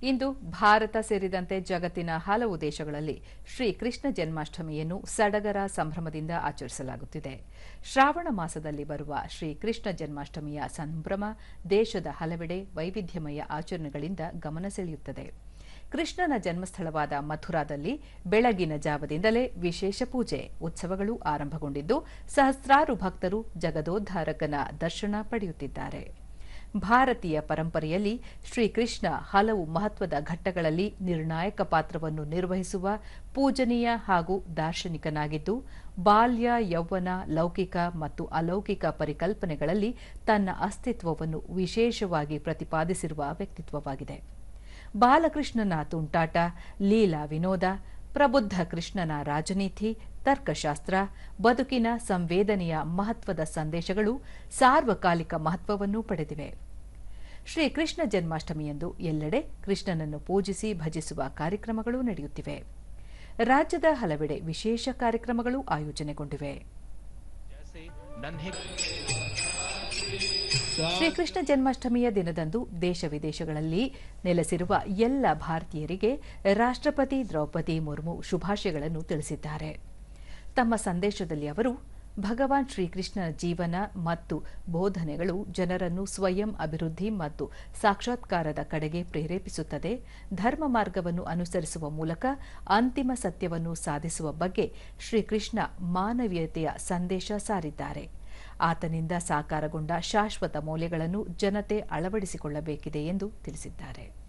ಇಂದು ಭಾರತ ಸೇರಿದಂತೆ ಜಗತ್ತಿನ ಹಲವು ದೇಶಗಳಲ್ಲಿ ಶ್ರೀ ಕೃಷ್ಣ ಜನ್ಮಾಷ್ಟಮಿಯನ್ನು ಸಡಗರ ಸಂಭ್ರಮದಿಂದ ಆಚರಿಸಲಾಗುತ್ತಿದೆ. ಶ್ರಾವಣ ಮಾಸದಲ್ಲಿ ಬರುವ ಶ್ರೀ ಕೃಷ್ಣ ಜನ್ಮಾಷ್ಟಮಿಯ ಸಂಭ್ರಮ ದೇಶದ ಹಲವೆಡೆ ವೈವಿಧ್ಯಮಯ ಆಚರಣೆಗಳಿಂದ ಗಮನ ಸೆಳೆಯುತ್ತದೆ. ಕೃಷ್ಣನ ಜನ್ಮಸ್ಥಳವಾದ ಮಥುರಾದಲ್ಲಿ ಬೆಳಗಿನ ಜಾವದಿಂದಲೇ ವಿಶೇಷ ಪೂಜೆ, ಉತ್ಸವಗಳು ಆರಂಭಗೊಂಡಿದ್ದು ಸಹಸ್ರಾರು ಭಕ್ತರು ಜಗದೋದ್ಧಾರಕನ ದರ್ಶನ ಪಡೆಯುತ್ತಿದ್ದಾರೆ. ಭಾರತೀಯ ಪರಂಪರೆಯಲ್ಲಿ ಶ್ರೀಕೃಷ್ಣ ಹಲವು ಮಹತ್ವದ ಘಟ್ಟಗಳಲ್ಲಿ ನಿರ್ಣಾಯಕ ಪಾತ್ರವನ್ನು ನಿರ್ವಹಿಸುವ ಪೂಜನೀಯ ಹಾಗೂ ದಾರ್ಶನಿಕನಾಗಿದ್ದು, ಬಾಲ್ಯ, ಯೌವನ, ಲೌಕಿಕ ಮತ್ತು ಅಲೌಕಿಕ ಪರಿಕಲ್ಪನೆಗಳಲ್ಲಿ ತನ್ನ ಅಸ್ತಿತ್ವವನ್ನು ವಿಶೇಷವಾಗಿ ಪ್ರತಿಪಾದಿಸಿರುವ ವ್ಯಕ್ತಿತ್ವವಾಗಿದೆ. ಬಾಲಕೃಷ್ಣನ ತುಂಟಾಟ, ಲೀಲಾ ವಿನೋದ, ಪ್ರಬುದ್ಧ ಕೃಷ್ಣನ ರಾಜನೀತಿ, ತರ್ಕಶಾಸ್ತ್ರ, ಬದುಕಿನ ಸಂವೇದನೆಯ ಮಹತ್ವದ ಸಂದೇಶಗಳು ಸಾರ್ವಕಾಲಿಕ ಮಹತ್ವವನ್ನು ಪಡೆದಿವೆ. ಶ್ರೀ ಕೃಷ್ಣ ಜನ್ಮಾಷ್ಟಮಿಯಂದು ಎಲ್ಲೆಡೆ ಕೃಷ್ಣನನ್ನು ಪೂಜಿಸಿ ಭಜಿಸುವ ಕಾರ್ಯಕ್ರಮಗಳು ನಡೆಯುತ್ತಿವೆ. ರಾಜ್ಯದ ಹಲವೆಡೆ ವಿಶೇಷ ಕಾರ್ಯಕ್ರಮಗಳು ಆಯೋಜನೆಗೊಂಡಿವೆ. ಶ್ರೀಕೃಷ್ಣ ಜನ್ಮಾಷ್ಟಮಿಯ ದಿನದಂದು ದೇಶ ವಿದೇಶಗಳಲ್ಲಿ ನೆಲೆಸಿರುವ ಎಲ್ಲ ಭಾರತೀಯರಿಗೆ ರಾಷ್ಟ್ರಪತಿ ದ್ರೌಪದಿ ಮುರ್ಮು ಶುಭಾಶಯಗಳನ್ನು ತಿಳಿಸಿದ್ದಾರೆ. ತಮ್ಮ ಸಂದೇಶದಲ್ಲಿ ಅವರು, ಭಗವಾನ್ ಶ್ರೀಕೃಷ್ಣನ ಜೀವನ ಮತ್ತು ಬೋಧನೆಗಳು ಜನರನ್ನು ಸ್ವಯಂ ಅಭಿವೃದ್ಧಿ ಮತ್ತು ಸಾಕ್ಷಾತ್ಕಾರದ ಕಡೆಗೆ ಪ್ರೇರೇಪಿಸುತ್ತದೆ. ಧರ್ಮ ಮಾರ್ಗವನ್ನು ಅನುಸರಿಸುವ ಮೂಲಕ ಅಂತಿಮ ಸತ್ಯವನ್ನು ಸಾಧಿಸುವ ಬಗ್ಗೆ ಶ್ರೀಕೃಷ್ಣ ಮಾನವೀಯತೆಯ ಸಂದೇಶ ಸಾರಿದ್ದಾರೆ. ಆತನಿಂದ ಸಾಕಾರಗೊಂಡ ಶಾಶ್ವತ ಮೌಲ್ಯಗಳನ್ನು ಜನತೆ ಅಳವಡಿಸಿಕೊಳ್ಳಬೇಕಿದೆ ಎಂದು ತಿಳಿಸಿದ್ದಾರೆ.